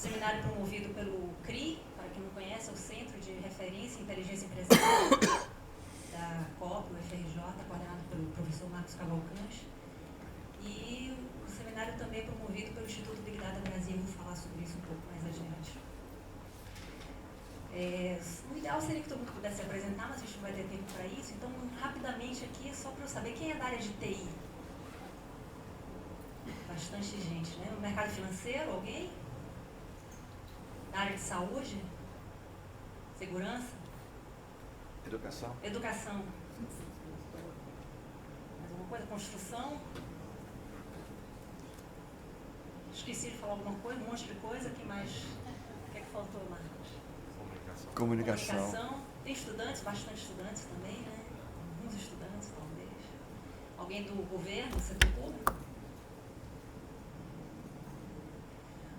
Seminário promovido pelo CRI, para quem não conhece, é o Centro de Referência em Inteligência Empresarial da COP, o FRJ, coordenado pelo professor Marcos Cavalcante. E o seminário também é promovido pelo Instituto Big Data Brasil, vou falar sobre isso um pouco mais adiante. O ideal seria que todo mundo pudesse se apresentar, mas a gente não vai ter tempo para isso, então rapidamente aqui, só para eu saber quem é da área de TI. Bastante gente, né? No mercado financeiro, alguém? Na área de saúde? Segurança? Educação. Educação. Mais alguma coisa? Construção? Esqueci de falar alguma coisa, um monte de coisa. O que mais? O que é que faltou, Marcos? Comunicação. Tem estudantes, bastante estudantes também, né? Alguns estudantes, talvez. Alguém do governo, do setor público?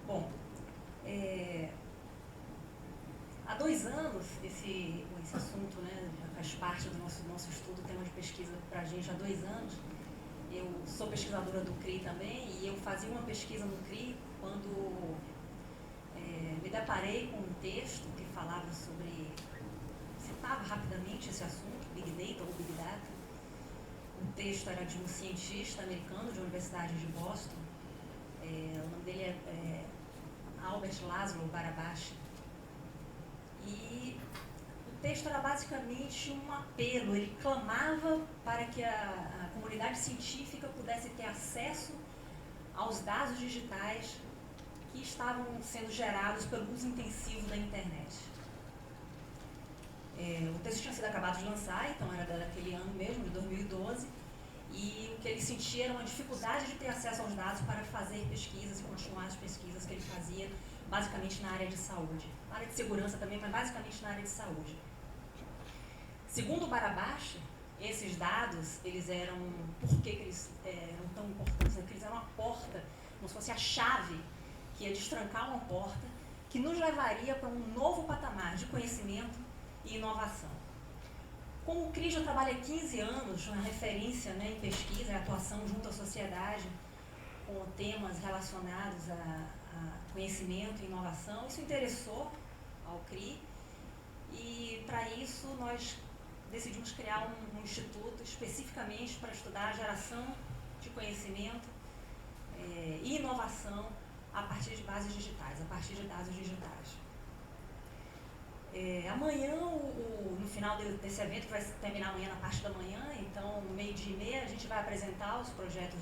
Bom, há 2 anos, esse assunto, né, já faz parte do nosso estudo, tema de pesquisa para a gente há 2 anos. Eu sou pesquisadora do CRI também, e eu fazia uma pesquisa no CRI quando me deparei com um texto que falava sobre, citava rapidamente esse assunto, Big Data ou Big Data. O texto era de um cientista americano de uma universidade de Boston. O nome dele é Albert Laszlo Barabashi. E o texto era basicamente um apelo, ele clamava para que a comunidade científica pudesse ter acesso aos dados digitais que estavam sendo gerados pelo uso intensivo da internet. O texto tinha sido acabado de lançar, então era daquele ano mesmo, de 2012, e o que ele sentia era uma dificuldade de ter acesso aos dados para fazer pesquisas e continuar as pesquisas que ele fazia, basicamente na área de saúde. Na área de segurança também, mas basicamente na área de saúde. Segundo o Barabashi, esses dados, eles eram, por que eles eram tão importantes? Porque eles eram a porta, como se fosse a chave que ia destrancar uma porta, que nos levaria para um novo patamar de conhecimento e inovação. Como o CRI já trabalha há 15 anos na referência, né, em pesquisa e atuação junto à sociedade, com temas relacionados a conhecimento e inovação, isso interessou ao CRI, e para isso nós decidimos criar um instituto especificamente para estudar a geração de conhecimento e inovação a partir de bases digitais, a partir de dados digitais. Amanhã, no final desse evento, que vai terminar amanhã na parte da manhã, então, no 12:30, a gente vai apresentar os projetos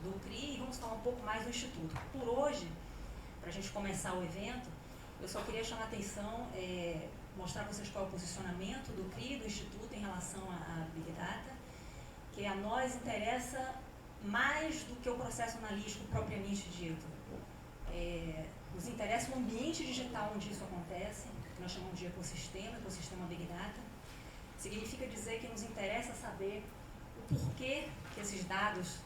do CRI e vamos falar um pouco mais do Instituto. Por hoje, para a gente começar o evento, eu só queria chamar a atenção, mostrar para vocês qual é o posicionamento do CRI, do Instituto, em relação a Big Data, que a nós interessa mais do que o processo analítico propriamente dito. Nos interessa o ambiente digital onde isso acontece, que nós chamamos de ecossistema Big Data. Significa dizer que nos interessa saber o porquê que esses dados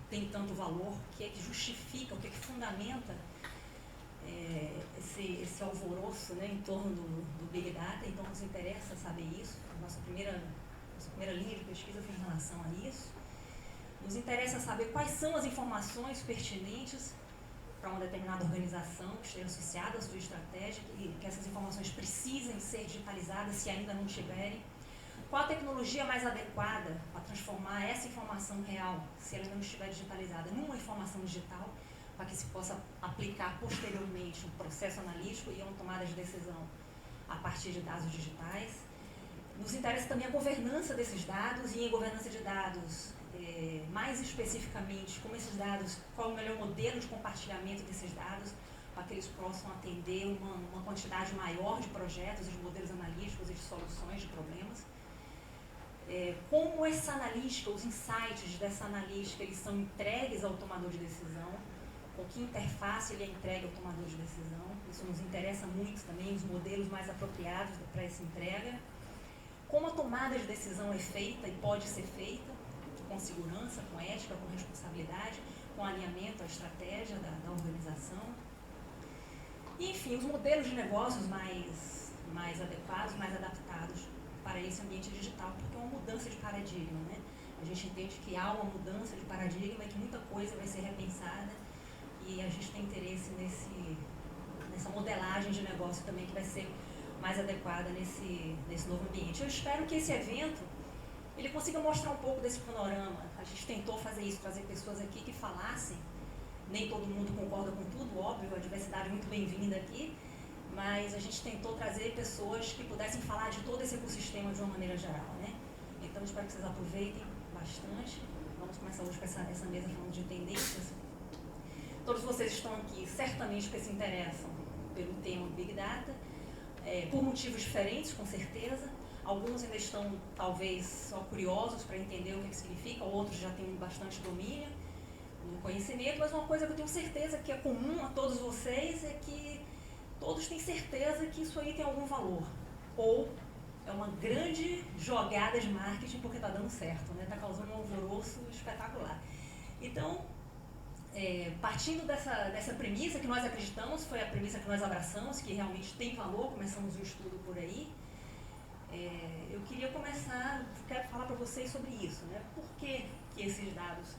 têm tanto valor, o que é que justifica, o que é que fundamenta esse alvoroço, né, em torno do Big Data. Então nos interessa saber isso. Nossa primeira linha de pesquisa foi em relação a isso. Nos interessa saber quais são as informações pertinentes para uma determinada organização que esteja associada à sua estratégia, que essas informações precisem ser digitalizadas se ainda não tiverem. Qual a tecnologia mais adequada para transformar essa informação real, se ela ainda não estiver digitalizada, numa informação digital, para que se possa aplicar posteriormente um processo analítico e uma tomada de decisão a partir de dados digitais. Nos interessa também a governança desses dados, e em governança de dados, mais especificamente, como esses dados, qual é o melhor modelo de compartilhamento desses dados, para que eles possam atender uma quantidade maior de projetos, de modelos analíticos e de soluções de problemas. Como essa analítica, os insights dessa analítica, eles são entregues ao tomador de decisão, com que interface ele é entregue ao tomador de decisão. Isso nos interessa muito também, os modelos mais apropriados para essa entrega. Como a tomada de decisão é feita e pode ser feita, com segurança, com ética, com responsabilidade, com alinhamento à estratégia da organização. E, enfim, os modelos de negócios mais adequados, mais adaptados para esse ambiente digital, porque é uma mudança de paradigma, né? A gente entende que há uma mudança de paradigma e que muita coisa vai ser repensada, e a gente tem interesse essa modelagem de negócio também que vai ser mais adequada nesse novo ambiente. Eu espero que esse evento ele consiga mostrar um pouco desse panorama. A gente tentou fazer isso, trazer pessoas aqui que falassem. Nem todo mundo concorda com tudo, óbvio, a diversidade é muito bem-vinda aqui, mas a gente tentou trazer pessoas que pudessem falar de todo esse ecossistema de uma maneira geral, né? Então, espero que vocês aproveitem bastante. Vamos começar hoje com essa mesa falando de tendências. Todos vocês estão aqui certamente porque se interessam pelo tema Big Data, por motivos diferentes, com certeza. Alguns ainda estão, talvez, só curiosos para entender o que significa, outros já têm bastante domínio no conhecimento, mas uma coisa que eu tenho certeza que é comum a todos vocês é que todos têm certeza que isso aí tem algum valor. Ou é uma grande jogada de marketing porque está dando certo, né? Está causando um alvoroço espetacular. Então, partindo dessa premissa que nós acreditamos, foi a premissa que nós abraçamos, que realmente tem valor, começamos o estudo por aí, eu queria quero falar para vocês sobre isso, né? Por que esses dados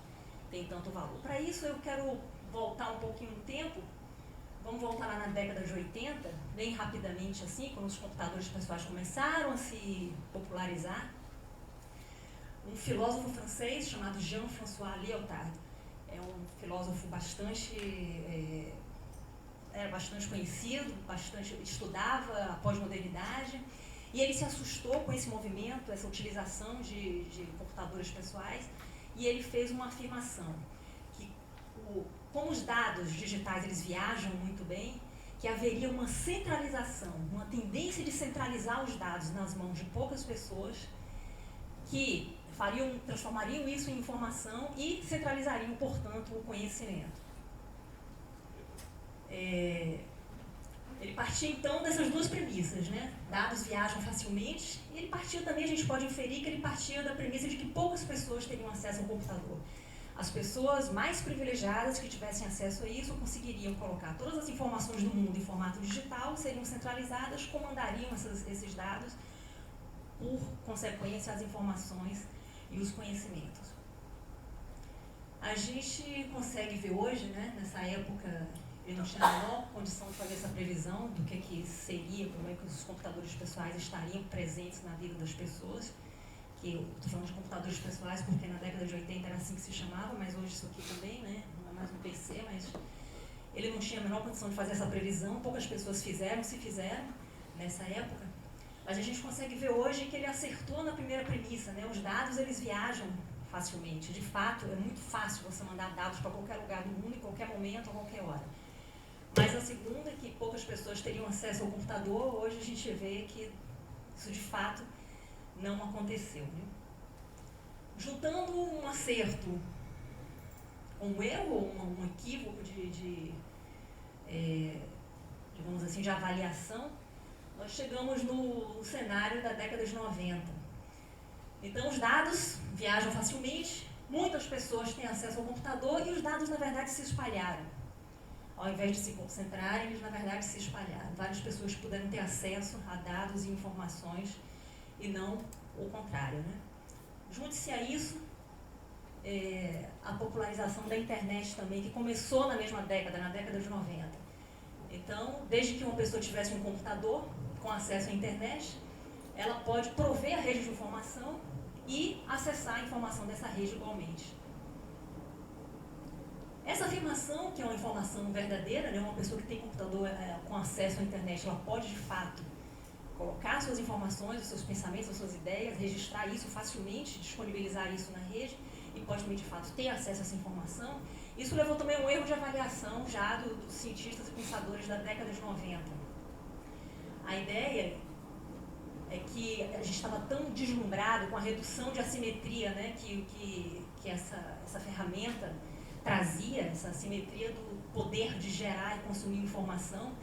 têm tanto valor? Para isso eu quero voltar um pouquinho no tempo, vamos voltar lá na década de 80, bem rapidamente assim, quando os computadores pessoais começaram a se popularizar. Um filósofo francês chamado Jean-François Lyotard, é um filósofo bastante conhecido, estudava a pós-modernidade, e ele se assustou com esse movimento, essa utilização de computadores pessoais, e ele fez uma afirmação, que como os dados digitais eles viajam muito bem, que haveria uma centralização, uma tendência de centralizar os dados nas mãos de poucas pessoas, que transformariam isso em informação e centralizariam, portanto, o conhecimento. Ele partia, então, dessas duas premissas, né? Dados viajam facilmente, e ele partia também, a gente pode inferir que ele partia da premissa de que poucas pessoas teriam acesso ao computador. As pessoas mais privilegiadas que tivessem acesso a isso conseguiriam colocar todas as informações do mundo em formato digital, seriam centralizadas, comandariam esses dados, por consequência, as informações e os conhecimentos. A gente consegue ver hoje, né, nessa época, ele não tinha a menor condição de fazer essa previsão do que seria, como é que os computadores pessoais estariam presentes na vida das pessoas. Que eu estou falando de computadores pessoais porque na década de 80 era assim que se chamava, mas hoje isso aqui também, né, não é mais um PC, mas ele não tinha a menor condição de fazer essa previsão, poucas pessoas se fizeram nessa época. Mas a gente consegue ver hoje que ele acertou na primeira premissa, né? Os dados eles viajam facilmente. De fato, é muito fácil você mandar dados para qualquer lugar do mundo, em qualquer momento, a qualquer hora. Mas a segunda, que poucas pessoas teriam acesso ao computador, hoje a gente vê que isso de fato não aconteceu. Né? Juntando um acerto, um erro, um equívoco digamos assim, de avaliação, nós chegamos no cenário da década de 90. Então, os dados viajam facilmente, muitas pessoas têm acesso ao computador e os dados, na verdade, se espalharam. Ao invés de se concentrarem, eles, na verdade, se espalharam. Várias pessoas puderam ter acesso a dados e informações e não o contrário. Né? Junte-se a isso a popularização da internet também, que começou na mesma década, na década de 90. Então, desde que uma pessoa tivesse um computador com acesso à internet, ela pode prover a rede de informação e acessar a informação dessa rede igualmente. Essa afirmação, que é uma informação verdadeira, né, uma pessoa que tem computador com acesso à internet, ela pode, de fato, colocar suas informações, os seus pensamentos, as suas ideias, registrar isso facilmente, disponibilizar isso na rede, e pode também, de fato, ter acesso a essa informação. Isso levou também a um erro de avaliação já dos cientistas e pensadores da década de 90. A ideia é que a gente estava tão deslumbrado com a redução de assimetria, né, que essa ferramenta trazia, essa assimetria do poder de gerar e consumir informação.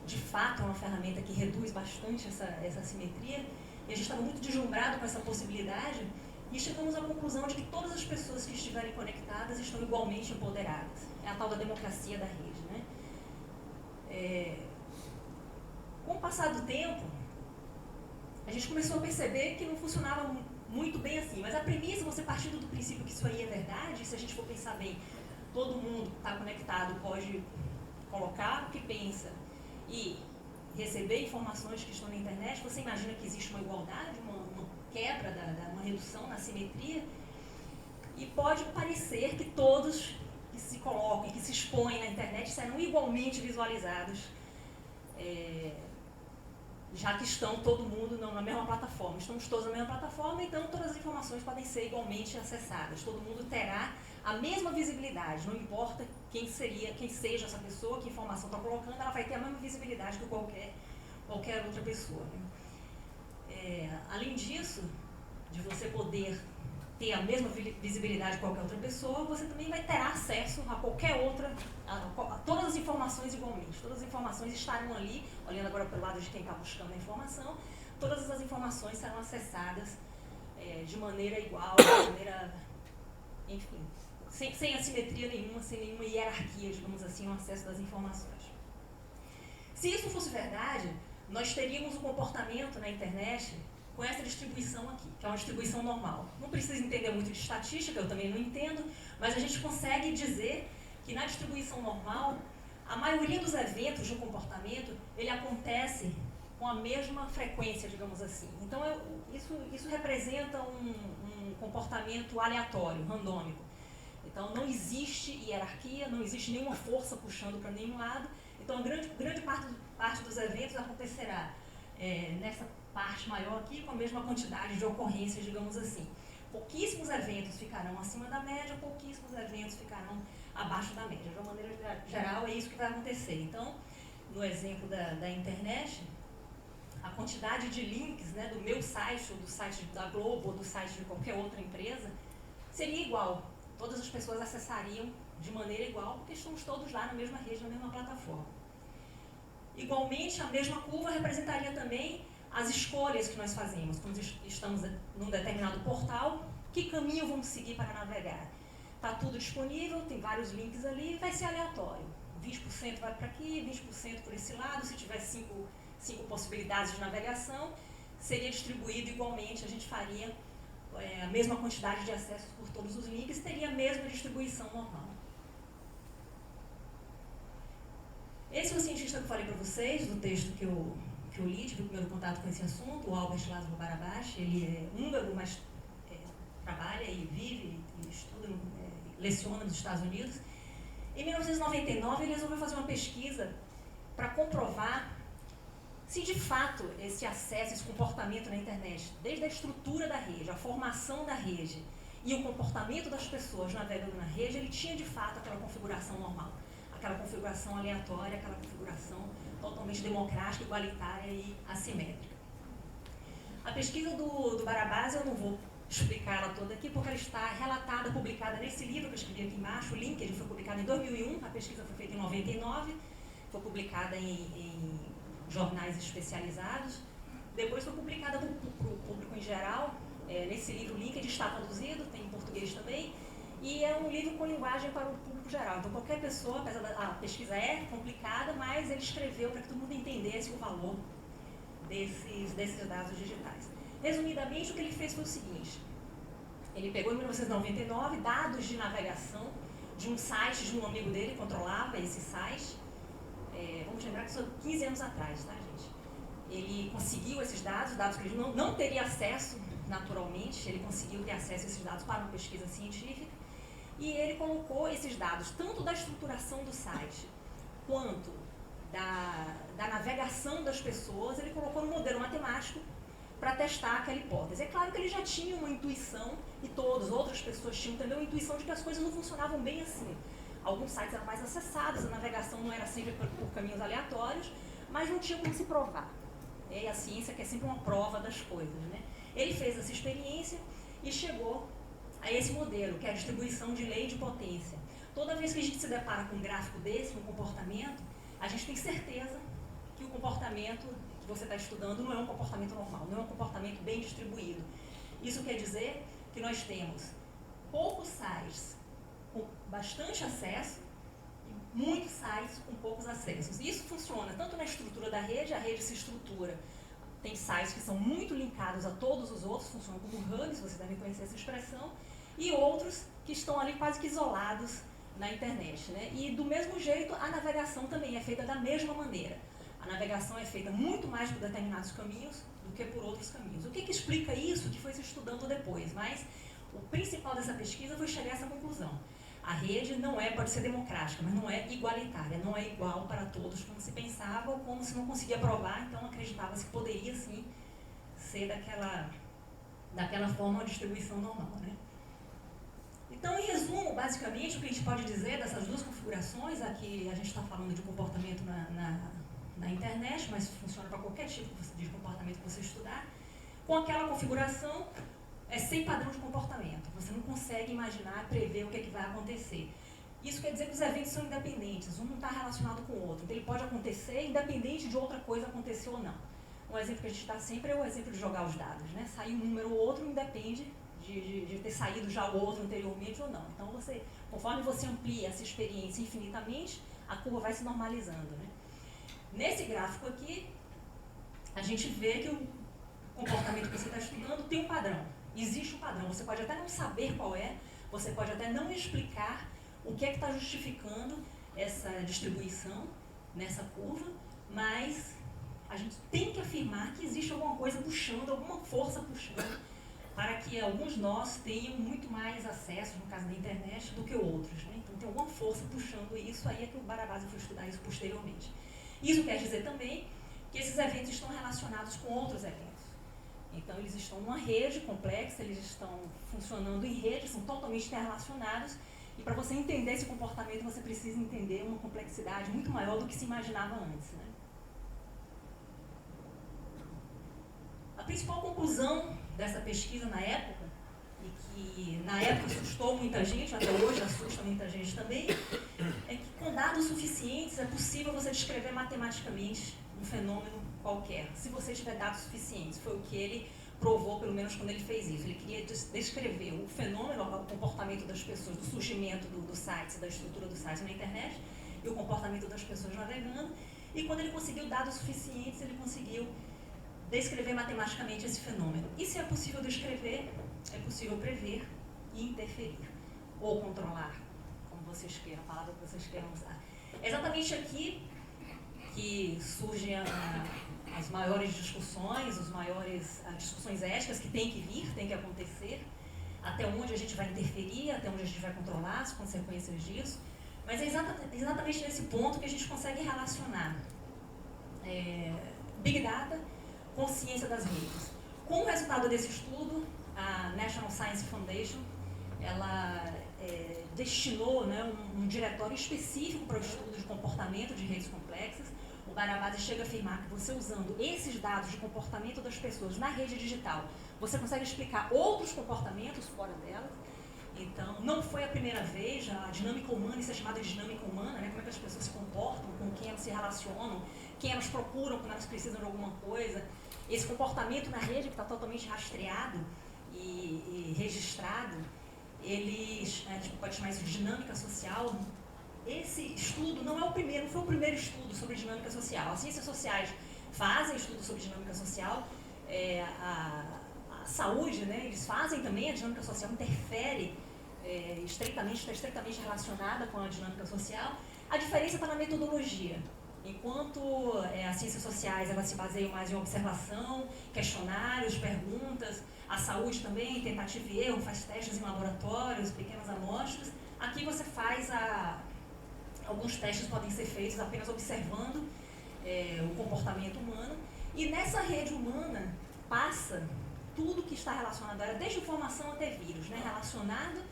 De fato, é uma ferramenta que reduz bastante essa assimetria, e a gente estava muito deslumbrado com essa possibilidade, e chegamos à conclusão de que todas as pessoas que estiverem conectadas estão igualmente empoderadas. É a tal da democracia da rede. Né? Com o passar do tempo, a gente começou a perceber que não funcionava muito bem assim. Mas a premissa, você partindo do princípio que isso aí é verdade, se a gente for pensar bem, todo mundo que está conectado pode colocar o que pensa e receber informações que estão na internet, você imagina que existe uma igualdade, uma quebra, uma redução na simetria, e pode parecer que todos que se colocam, que se expõem na internet serão igualmente visualizados, já que estão todo mundo na mesma plataforma. Estamos todos na mesma plataforma, então todas as informações podem ser igualmente acessadas. Todo mundo terá a mesma visibilidade, não importa quem seja essa pessoa, que informação está colocando, ela vai ter a mesma visibilidade que qualquer outra pessoa. Além disso, de você poder ter a mesma visibilidade que qualquer outra pessoa, você também vai ter acesso a qualquer outra, a todas as informações igualmente. Todas as informações estarão ali, olhando agora pelo lado de quem está buscando a informação, todas as informações serão acessadas de maneira igual, de maneira, enfim, sem assimetria nenhuma, sem nenhuma hierarquia, digamos assim, no acesso das informações. Se isso fosse verdade, nós teríamos um comportamento na internet com essa distribuição aqui, que é uma distribuição normal. Não precisa entender muito de estatística, eu também não entendo, mas a gente consegue dizer que na distribuição normal, a maioria dos eventos de um comportamento, ele acontece com a mesma frequência, digamos assim. Então, isso representa um comportamento aleatório, randômico. Então, não existe hierarquia, não existe nenhuma força puxando para nenhum lado. Então, a grande parte dos eventos acontecerá nessa parte maior aqui, com a mesma quantidade de ocorrências, digamos assim. Pouquíssimos eventos ficarão acima da média, pouquíssimos eventos ficarão abaixo da média. De uma maneira geral, é isso que vai acontecer. Então, no exemplo da internet, a quantidade de links, né, do meu site, ou do site da Globo, ou do site de qualquer outra empresa, seria igual. Todas as pessoas acessariam de maneira igual, porque estamos todos lá na mesma rede, na mesma plataforma. Igualmente, a mesma curva representaria também as escolhas que nós fazemos quando estamos num determinado portal, que caminho vamos seguir para navegar. Está tudo disponível, tem vários links ali, vai ser aleatório. 20% vai para aqui, 20% por esse lado, se tiver cinco possibilidades de navegação, seria distribuído igualmente, a gente faria a mesma quantidade de acessos por todos os links, teria a mesma distribuição normal. Esse é o cientista que eu falei para vocês, do texto que eu li, tive o primeiro contato com esse assunto, o Albert László Barabás. Ele é húngaro, mas trabalha e vive e estuda, leciona nos Estados Unidos. Em 1999, ele resolveu fazer uma pesquisa para comprovar se de fato esse acesso, esse comportamento na internet, desde a estrutura da rede, a formação da rede e o comportamento das pessoas navegando na rede, ele tinha de fato aquela configuração normal, aquela configuração aleatória, aquela configuração totalmente democrática, igualitária e assimétrica. A pesquisa do Barabás, eu não vou explicar ela toda aqui, porque ela está relatada, publicada nesse livro que eu escrevi aqui embaixo, o link, ele foi publicado em 2001, a pesquisa foi feita em 99, foi publicada em jornais especializados, depois foi publicada para o público em geral, nesse livro o link, ele está traduzido, tem em português também, e é um livro com linguagem para o público geral. Então, qualquer pessoa, apesar da pesquisa é complicada, mas ele escreveu para que todo mundo entendesse o valor desses dados digitais. Resumidamente, o que ele fez foi o seguinte: ele pegou em 1999 dados de navegação de um site de um amigo dele, controlava esse site. Vamos lembrar que isso foi 15 anos atrás, tá, gente? Ele conseguiu esses dados que ele não teria acesso naturalmente, ele conseguiu ter acesso a esses dados para uma pesquisa científica. E ele colocou esses dados, tanto da estruturação do site, quanto da navegação das pessoas, ele colocou no modelo matemático para testar aquela hipótese. É claro que ele já tinha uma intuição, e outras pessoas tinham também uma intuição de que as coisas não funcionavam bem assim. Alguns sites eram mais acessados, a navegação não era sempre por caminhos aleatórios, mas não tinha como se provar. E a ciência que é sempre uma prova das coisas, né? Ele fez essa experiência e chegou a esse modelo, que é a distribuição de lei de potência. Toda vez que a gente se depara com um gráfico desse, um comportamento, a gente tem certeza que o comportamento que você está estudando não é um comportamento normal, não é um comportamento bem distribuído. Isso quer dizer que nós temos poucos sites com bastante acesso e muitos sites com poucos acessos. Isso funciona tanto na estrutura da rede, a rede se estrutura. Tem sites que são muito linkados a todos os outros, funcionam como hubs, vocês devem conhecer essa expressão, e outros que estão ali quase que isolados na internet, né? E do mesmo jeito, a navegação também é feita da mesma maneira. A navegação é feita muito mais por determinados caminhos do que por outros caminhos. O que explica isso, que foi se estudando depois, mas o principal dessa pesquisa foi chegar a essa conclusão. A rede pode ser democrática, mas não é igualitária, não é igual para todos como se pensava, ou como se não conseguia provar, então acreditava-se que poderia sim ser daquela forma uma distribuição normal, né? Então, em resumo, basicamente, o que a gente pode dizer dessas duas configurações, aqui a gente está falando de comportamento na internet, mas funciona para qualquer tipo de comportamento que você estudar, com aquela configuração sem padrão de comportamento. Você não consegue imaginar, prever o que vai acontecer. Isso quer dizer que os eventos são independentes, um não está relacionado com o outro. Então, ele pode acontecer independente de outra coisa acontecer ou não. Um exemplo que a gente dá sempre é o exemplo de jogar os dados, né? Sair um número ou outro independe de ter saído já o outro anteriormente ou não. Então, conforme você amplia essa experiência infinitamente, a curva vai se normalizando, né? Nesse gráfico aqui, a gente vê que o comportamento que você está estudando tem um padrão. Existe um padrão. Você pode até não saber qual é, você pode até não explicar o que é que está justificando essa distribuição nessa curva, mas a gente tem que afirmar que existe alguma coisa puxando, alguma força puxando, para que alguns nós tenham muito mais acesso, no caso da internet, do que outros, né? Então tem alguma força puxando isso, aí é que o Barabasi foi estudar isso posteriormente. Isso quer dizer também que esses eventos estão relacionados com outros eventos. Então eles estão numa rede complexa, eles estão funcionando em rede, são totalmente interrelacionados, e para você entender esse comportamento você precisa entender uma complexidade muito maior do que se imaginava antes, né? A principal conclusão dessa pesquisa na época, e que na época assustou muita gente, até hoje assusta muita gente também, é que com dados suficientes é possível você descrever matematicamente um fenômeno qualquer, se você tiver dados suficientes. Foi o que ele provou, pelo menos quando ele fez isso. Ele queria descrever o fenômeno, o comportamento das pessoas, do surgimento dos sites, da estrutura dos sites na internet, e o comportamento das pessoas navegando, e quando ele conseguiu dados suficientes, ele conseguiu descrever matematicamente esse fenômeno. E se é possível descrever, é possível prever e interferir, ou controlar, como vocês queiram, a palavra que vocês queiram usar. É exatamente aqui que surgem as maiores discussões, as discussões éticas que têm que vir, têm que acontecer, até onde a gente vai interferir, até onde a gente vai controlar as consequências disso, mas é exatamente nesse ponto que a gente consegue relacionar Big Data com ciência das redes. Com o resultado desse estudo, a National Science Foundation, ela destinou, né, um diretório específico para o estudo de comportamento de redes complexas. O Barabasi chega a afirmar que você usando esses dados de comportamento das pessoas na rede digital, você consegue explicar outros comportamentos fora dela. Então, não foi a primeira vez, a dinâmica humana, isso é chamado de dinâmica humana, né? Como é que as pessoas se comportam, com quem elas se relacionam, quem elas procuram quando elas precisam de alguma coisa. Esse comportamento na rede, que está totalmente rastreado e registrado, a gente pode chamar isso de dinâmica social. Esse estudo não foi o primeiro estudo sobre dinâmica social. As ciências sociais fazem estudo sobre dinâmica social, a saúde, né, eles fazem também, a dinâmica social interfere está estreitamente relacionada com a dinâmica social. A diferença está na metodologia. Enquanto as ciências sociais elas se baseiam mais em observação, questionários, perguntas, a saúde também, tentativa e erro, faz testes em laboratórios, pequenas amostras. Aqui você faz alguns testes podem ser feitos apenas observando o comportamento humano, e nessa rede humana passa tudo que está relacionado, desde informação até vírus, né, relacionado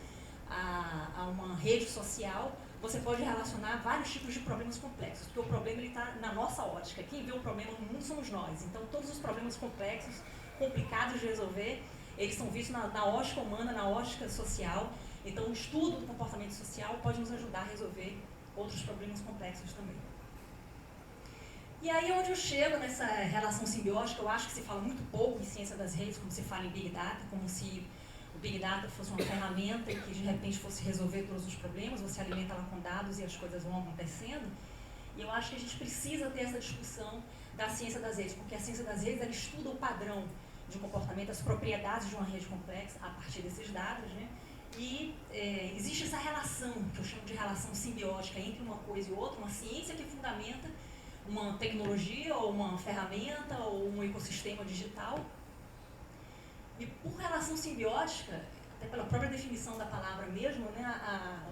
a uma rede social. Você pode relacionar vários tipos de problemas complexos, porque o problema está na nossa ótica. Quem vê o problema no mundo somos nós. Então, todos os problemas complexos, complicados de resolver, eles são vistos na ótica humana, na ótica social. Então, o estudo do comportamento social pode nos ajudar a resolver outros problemas complexos também. E aí, onde eu chego nessa relação simbiótica, eu acho que se fala muito pouco em ciência das redes, como se fala em Big Data, como se o Big Data fosse uma ferramenta que de repente fosse resolver todos os problemas, você alimenta ela com dados e as coisas vão acontecendo. E eu acho que a gente precisa ter essa discussão da ciência das redes, porque a ciência das redes ela estuda o padrão de comportamento, as propriedades de uma rede complexa a partir desses dados, né? E existe essa relação, que eu chamo de relação simbiótica entre uma coisa e outra, uma ciência que fundamenta uma tecnologia, ou uma ferramenta, ou um ecossistema digital. E por relação simbiótica, até pela própria definição da palavra mesmo, né,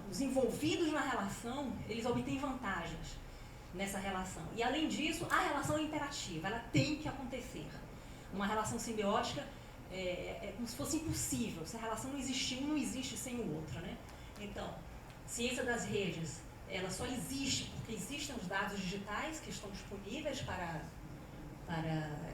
os envolvidos na relação, eles obtêm vantagens nessa relação. E além disso, a relação é imperativa, ela tem que acontecer. Uma relação simbiótica é como se fosse impossível. Se a relação não existir, um não existe sem o outro, né? Então, ciência das redes, ela só existe porque existem os dados digitais que estão disponíveis para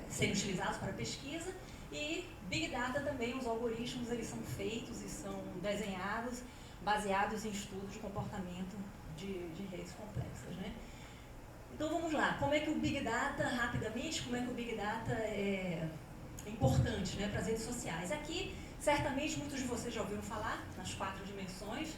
serem utilizados para pesquisa, e Big Data também, os algoritmos, eles são feitos e são desenhados baseados em estudos de comportamento de redes complexas, né? Então vamos lá, como é que o Big Data, rapidamente, como é que o Big Data é importante, né, para as redes sociais? Aqui, certamente, muitos de vocês já ouviram falar nas 4 dimensões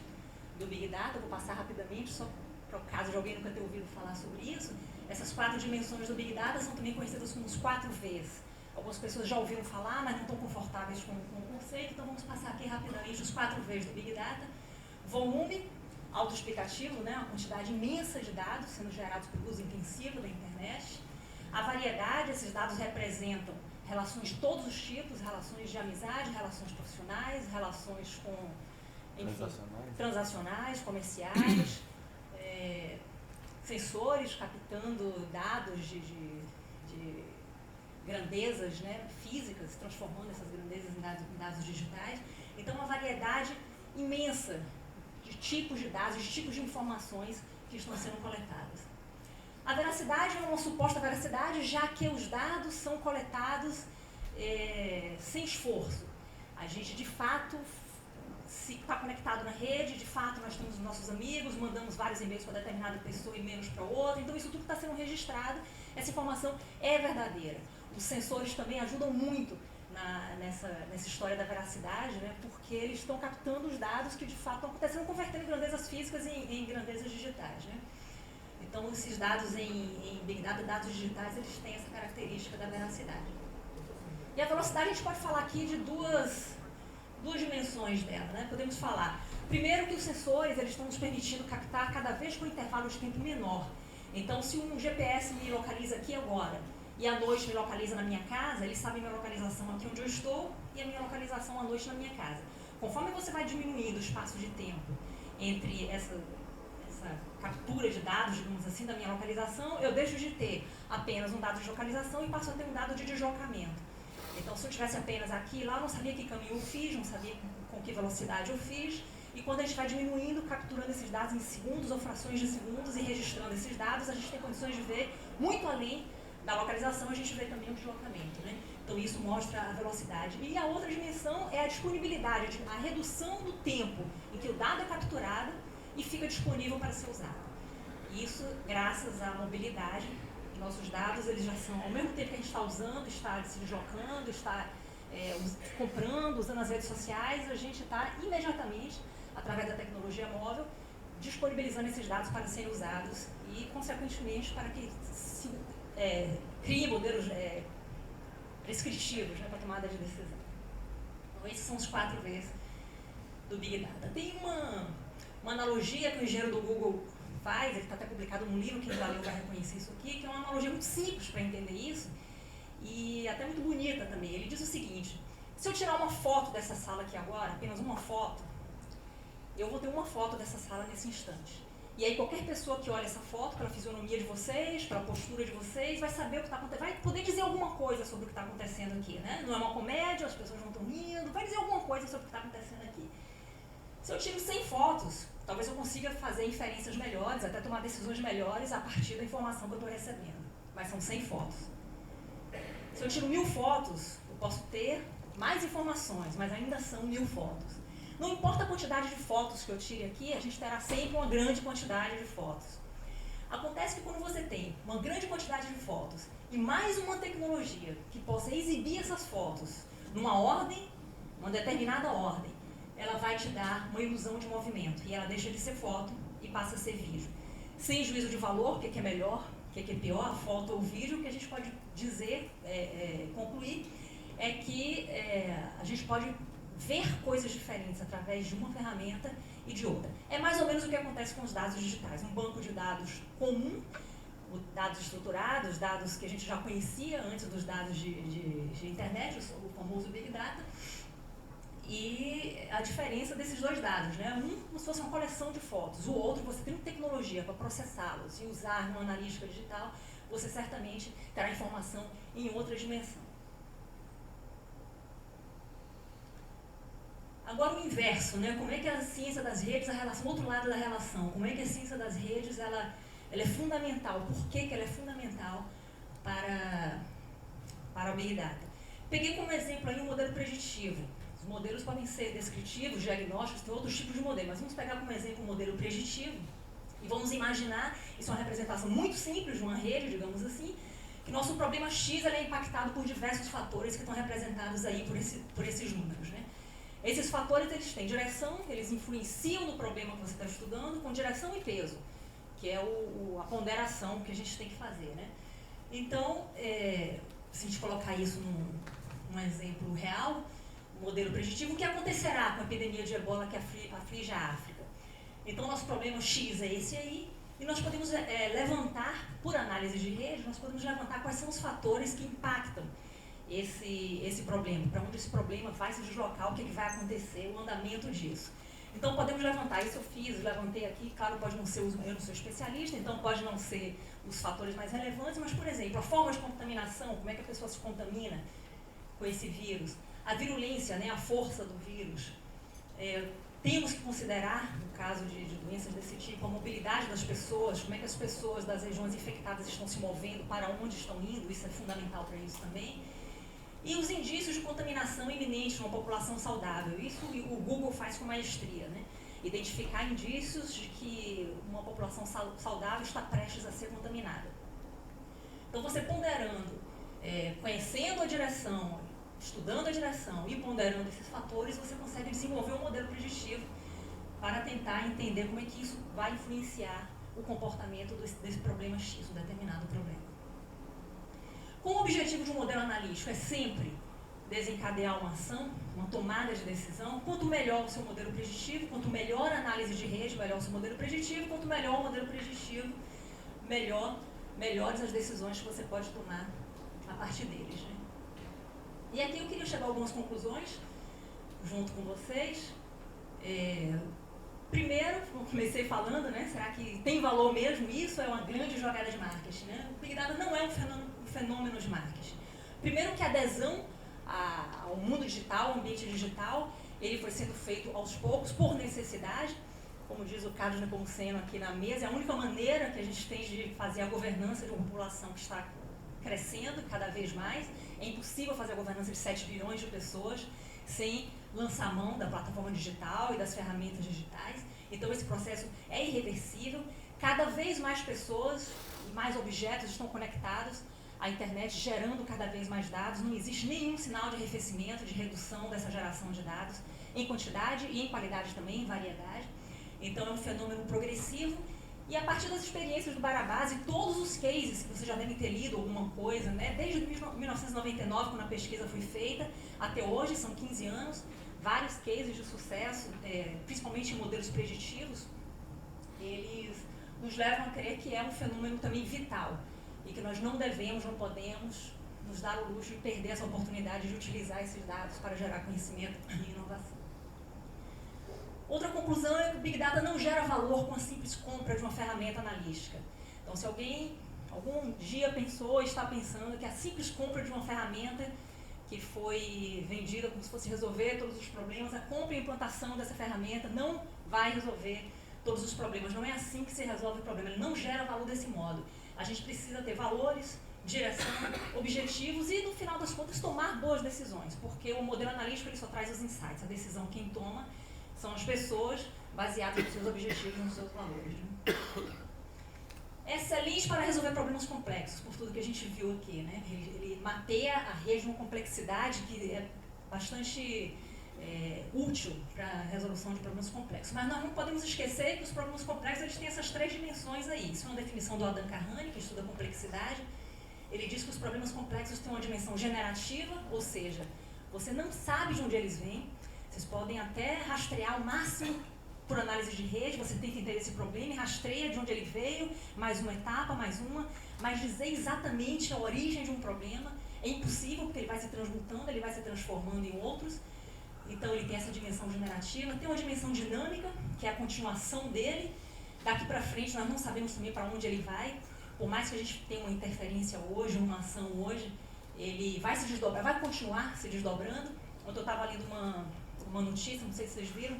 do Big Data. Eu vou passar rapidamente, só para o caso de alguém nunca ter ouvido falar sobre isso. Essas 4 dimensões do Big Data são também conhecidas como os 4 Vs. Algumas pessoas já ouviram falar, mas não estão confortáveis com o conceito, então vamos passar aqui rapidamente os 4 Vs do Big Data. Volume, autoexplicativo, né, uma quantidade imensa de dados sendo gerados por uso intensivo da internet. A variedade, esses dados representam relações de todos os tipos, relações de amizade, relações profissionais, relações com, enfim, transacionais, comerciais, sensores captando dados de grandezas, né, físicas, transformando essas grandezas em dados digitais. Então, uma variedade imensa de tipos de dados, de tipos de informações que estão sendo coletadas. A veracidade é uma suposta veracidade, já que os dados são coletados sem esforço. A gente, de fato, se está conectado na rede, de fato, nós temos os nossos amigos, mandamos vários e-mails para determinada pessoa e menos para outra, então isso tudo está sendo registrado, essa informação é verdadeira. Os sensores também ajudam muito nessa história da veracidade, né, porque eles estão captando os dados que de fato estão acontecendo, convertendo grandezas físicas em grandezas digitais, né? Então, esses dados em Big Data, dados digitais, eles têm essa característica da veracidade. E a velocidade, a gente pode falar aqui de duas dimensões dela, né? Podemos falar, primeiro, que os sensores eles estão nos permitindo captar cada vez com um intervalo de tempo menor. Então, se um GPS me localiza aqui agora, e à noite me localiza na minha casa, ele sabe minha localização aqui onde eu estou e a minha localização à noite na minha casa. Conforme você vai diminuindo o espaço de tempo entre essa captura de dados, digamos assim, da minha localização, eu deixo de ter apenas um dado de localização e passo a ter um dado de deslocamento. Então, se eu tivesse apenas aqui, lá eu não sabia que caminho eu fiz, não sabia com que velocidade eu fiz, e quando a gente vai diminuindo, capturando esses dados em segundos ou frações de segundos e registrando esses dados, a gente tem condições de ver muito além da localização, a gente vê também o deslocamento, né? Então, isso mostra a velocidade. E a outra dimensão é a disponibilidade, a redução do tempo em que o dado é capturado e fica disponível para ser usado. Isso graças à mobilidade. Nossos dados, eles já são, ao mesmo tempo que a gente está usando, está se deslocando, está comprando, usando as redes sociais, a gente está imediatamente, através da tecnologia móvel, disponibilizando esses dados para serem usados e, consequentemente, para que se criem modelos prescritivos, né, para tomada de decisão. Então, esses são os 4 Vs do Big Data. Tem uma analogia que o engenheiro do Google faz, ele está até publicado num livro, quem já leu vai reconhecer isso aqui, que é uma analogia muito simples para entender isso, e até muito bonita também. Ele diz o seguinte: se eu tirar uma foto dessa sala aqui agora, apenas uma foto, eu vou ter uma foto dessa sala nesse instante. E aí qualquer pessoa que olha essa foto, pela fisionomia de vocês, pela postura de vocês, vai saber o que está acontecendo, vai poder dizer alguma coisa sobre o que está acontecendo aqui, né? Não é uma comédia, as pessoas não estão rindo, vai dizer alguma coisa sobre o que está acontecendo aqui. Se eu tiro 100 fotos, talvez eu consiga fazer inferências melhores, até tomar decisões melhores a partir da informação que eu estou recebendo. Mas são 100 fotos. Se eu tiro 1000 fotos, eu posso ter mais informações, mas ainda são 1000 fotos. Não importa a quantidade de fotos que eu tire aqui, a gente terá sempre uma grande quantidade de fotos. Acontece que quando você tem uma grande quantidade de fotos e mais uma tecnologia que possa exibir essas fotos numa ordem, uma determinada ordem, ela vai te dar uma ilusão de movimento e ela deixa de ser foto e passa a ser vídeo. Sem juízo de valor, o que é melhor, o que é pior, a foto ou o vídeo, o que a gente pode dizer, concluir, é que a gente pode ver coisas diferentes através de uma ferramenta e de outra. É mais ou menos o que acontece com os dados digitais. Um banco de dados comum dados estruturados, dados que a gente já conhecia antes dos dados de internet, o famoso Big Data, e a diferença desses dois dados, né? Um como se fosse uma coleção de fotos, o outro você tem tecnologia para processá-los e usar numa analítica digital, você certamente terá informação em outra dimensão. Agora o inverso, né? Como é que a ciência das redes, a relação, o outro lado da relação, como é que a ciência das redes ela é fundamental, por que ela é fundamental para o Big Data? Peguei como exemplo aí um modelo preditivo. Os modelos podem ser descritivos, diagnósticos, tem outros tipos de modelo, mas vamos pegar como exemplo um modelo preditivo e vamos imaginar, isso é uma representação muito simples de uma rede, digamos assim, que nosso problema X é impactado por diversos fatores que estão representados aí por esses números, né? Esses fatores eles têm direção, eles influenciam no problema que você está estudando com direção e peso, que é a ponderação que a gente tem que fazer, né? Então, se a gente colocar isso num exemplo real, modelo preditivo, o que acontecerá com a epidemia de ebola que aflige a África? Então, nosso problema X é esse aí, e nós podemos levantar, por análise de rede, nós podemos levantar quais são os fatores que impactam esse problema, para onde esse problema vai se deslocar, o que vai acontecer, o andamento disso. Então, podemos levantar, isso eu fiz, levantei aqui, claro, pode não ser, eu não sou especialista, então pode não ser os fatores mais relevantes, mas, por exemplo, a forma de contaminação, como é que a pessoa se contamina com esse vírus, a virulência, né, a força do vírus. Temos que considerar, no caso de doenças desse tipo, a mobilidade das pessoas, como é que as pessoas das regiões infectadas estão se movendo, para onde estão indo, isso é fundamental para isso também. E os indícios de contaminação iminente numa população saudável, isso o Google faz com maestria, né? Identificar indícios de que uma população saudável está prestes a ser contaminada. Então, você ponderando, conhecendo a direção, estudando a direção e ponderando esses fatores, você consegue desenvolver um modelo preditivo para tentar entender como é que isso vai influenciar o comportamento desse problema X, um determinado problema. Com o objetivo de um modelo analítico é sempre desencadear uma ação, uma tomada de decisão. Quanto melhor o seu modelo preditivo, quanto melhor a análise de rede, melhor o seu modelo preditivo, quanto melhor o modelo preditivo, melhores as decisões que você pode tomar a partir deles, né? E aqui eu queria chegar a algumas conclusões, junto com vocês. Primeiro, como comecei falando, né, será que tem valor mesmo? Isso é uma grande jogada de marketing, né? O Big Data não é um fenômeno de marketing. Primeiro que a adesão ao mundo digital, ao ambiente digital, ele foi sendo feito aos poucos, por necessidade. Como diz o Carlos Nepomuceno aqui na mesa, é a única maneira que a gente tem de fazer a governança de uma população que está crescendo cada vez mais. É impossível fazer a governança de 7 bilhões de pessoas sem lançar mão da plataforma digital e das ferramentas digitais. Então, esse processo é irreversível. Cada vez mais pessoas e mais objetos estão conectados à internet, gerando cada vez mais dados. Não existe nenhum sinal de arrefecimento, de redução dessa geração de dados, em quantidade e em qualidade também, em variedade. Então, é um fenômeno progressivo. E a partir das experiências do Barabás e todos os cases que vocês já devem ter lido alguma coisa, né, desde 1999, quando a pesquisa foi feita, até hoje, são 15 anos, vários cases de sucesso, principalmente em modelos preditivos, eles nos levam a crer que é um fenômeno também vital e que nós não podemos nos dar o luxo de perder essa oportunidade de utilizar esses dados para gerar conhecimento e inovação. Outra conclusão é que o Big Data não gera valor com a simples compra de uma ferramenta analítica. Então, se alguém algum dia pensou e está pensando que a simples compra de uma ferramenta que foi vendida como se fosse resolver todos os problemas, a compra e implantação dessa ferramenta não vai resolver todos os problemas. Não é assim que se resolve o problema, ele não gera valor desse modo. A gente precisa ter valores, direção, objetivos e, no final das contas, tomar boas decisões, porque o modelo analítico ele só traz os insights, a decisão quem toma são as pessoas baseadas nos seus objetivos e nos seus valores. Né? É excelente para resolver problemas complexos, por tudo que a gente viu aqui. Né? Ele mapeia a rede de uma complexidade que é bastante útil para a resolução de problemas complexos. Mas nós não podemos esquecer que os problemas complexos eles têm essas 3 dimensões aí. Isso é uma definição do Adam Carhane, que estuda a complexidade. Ele diz que os problemas complexos têm uma dimensão generativa, ou seja, você não sabe de onde eles vêm. Vocês podem até rastrear o máximo por análise de rede, você tenta entender esse problema e rastreia de onde ele veio, mais uma etapa, mais uma, mas dizer exatamente a origem de um problema é impossível, porque ele vai se transmutando, ele vai se transformando em outros. Então ele tem essa dimensão generativa, tem uma dimensão dinâmica, que é a continuação dele. Daqui para frente nós não sabemos também para onde ele vai, por mais que a gente tenha uma interferência hoje, uma ação hoje, ele vai se desdobrar, vai continuar se desdobrando. Ontem eu estava lendo uma notícia, não sei se vocês viram,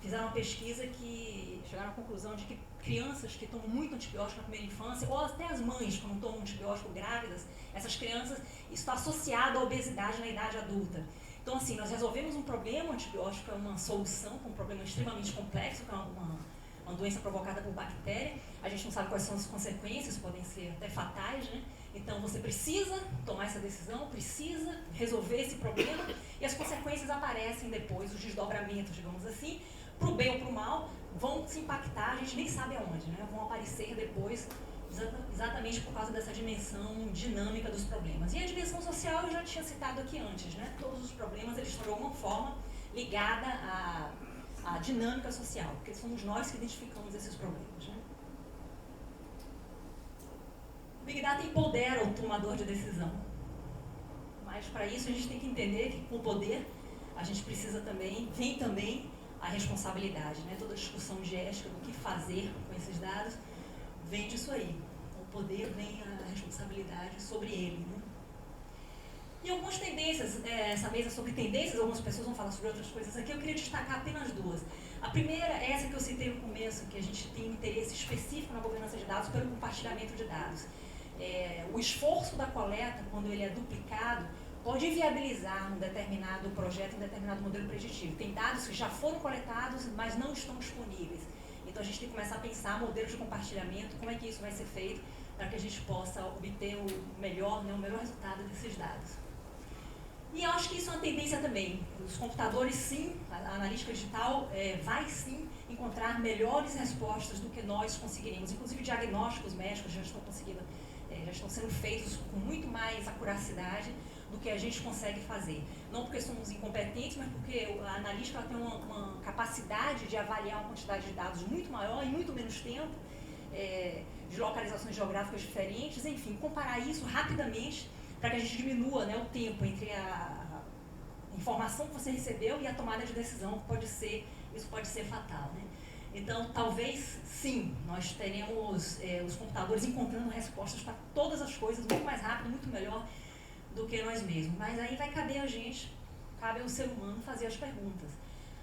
fizeram uma pesquisa que chegaram à conclusão de que crianças que tomam muito antibiótico na primeira infância, ou até as mães que não tomam antibiótico grávidas, essas crianças, isso está associado à obesidade na idade adulta. Então, assim, nós resolvemos um problema, o antibiótico é uma solução para um problema extremamente complexo, que é uma doença provocada por bactéria. A gente não sabe quais são as consequências, podem ser até fatais, né? Então, você precisa tomar essa decisão, precisa resolver esse problema, e as consequências aparecem depois, os desdobramentos, digamos assim, para o bem ou para o mal, vão se impactar, a gente nem sabe aonde, né? Vão aparecer depois, exatamente por causa dessa dimensão dinâmica dos problemas. E a dimensão social eu já tinha citado aqui antes, né? Todos os problemas, eles estão de alguma forma ligada à dinâmica social, porque somos nós que identificamos esses problemas, né? O Big Data empodera o tomador de decisão, mas para isso a gente tem que entender que com o poder a gente precisa também, vem também a responsabilidade, né? Toda a discussão de ética do que fazer com esses dados vem disso aí. O poder vem a responsabilidade sobre ele, né? E algumas tendências, essa mesa sobre tendências, algumas pessoas vão falar sobre outras coisas aqui, eu queria destacar apenas duas. A primeira é essa que eu citei no começo, que a gente tem interesse específico na governança de dados pelo compartilhamento de dados. O esforço da coleta, quando ele é duplicado, pode inviabilizar um determinado projeto, um determinado modelo preditivo. Tem dados que já foram coletados, mas não estão disponíveis. Então a gente tem que começar a pensar modelos de compartilhamento, como é que isso vai ser feito, para que a gente possa obter o melhor resultado desses dados. E eu acho que isso é uma tendência também. Os computadores, sim, a analítica digital vai sim encontrar melhores respostas do que nós conseguiremos. Inclusive diagnósticos médicos já estão sendo feitos com muito mais acuracidade do que a gente consegue fazer. Não porque somos incompetentes, mas porque a analítica ela tem uma capacidade de avaliar uma quantidade de dados muito maior em muito menos tempo, de localizações geográficas diferentes, enfim, comparar isso rapidamente para que a gente diminua, né, o tempo entre a informação que você recebeu e a tomada de decisão, que isso pode ser fatal, né? Então, talvez, sim, nós teremos os computadores encontrando respostas para todas as coisas muito mais rápido, muito melhor do que nós mesmos. Mas aí vai caber a gente, cabe ao ser humano fazer as perguntas.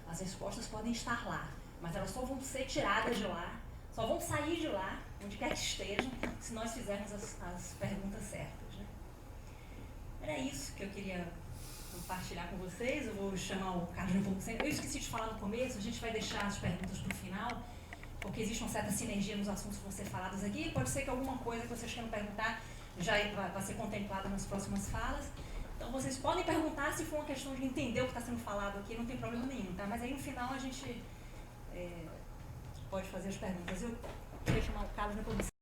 As respostas podem estar lá, mas elas só vão ser tiradas de lá, só vão sair de lá, onde quer que estejam, se nós fizermos as perguntas certas, né? Era isso que eu queria compartilhar com vocês. Eu vou chamar o Carlos Nepomuceno. Eu esqueci de falar no começo, a gente vai deixar as perguntas para o final, porque existe uma certa sinergia nos assuntos que vão ser falados aqui. Pode ser que alguma coisa que vocês queiram perguntar já vai ser contemplada nas próximas falas. Então vocês podem perguntar, se for uma questão de entender o que está sendo falado aqui, não tem problema nenhum, tá? Mas aí no final a gente pode fazer as perguntas. Eu queria chamar o Carlos Nepomuceno.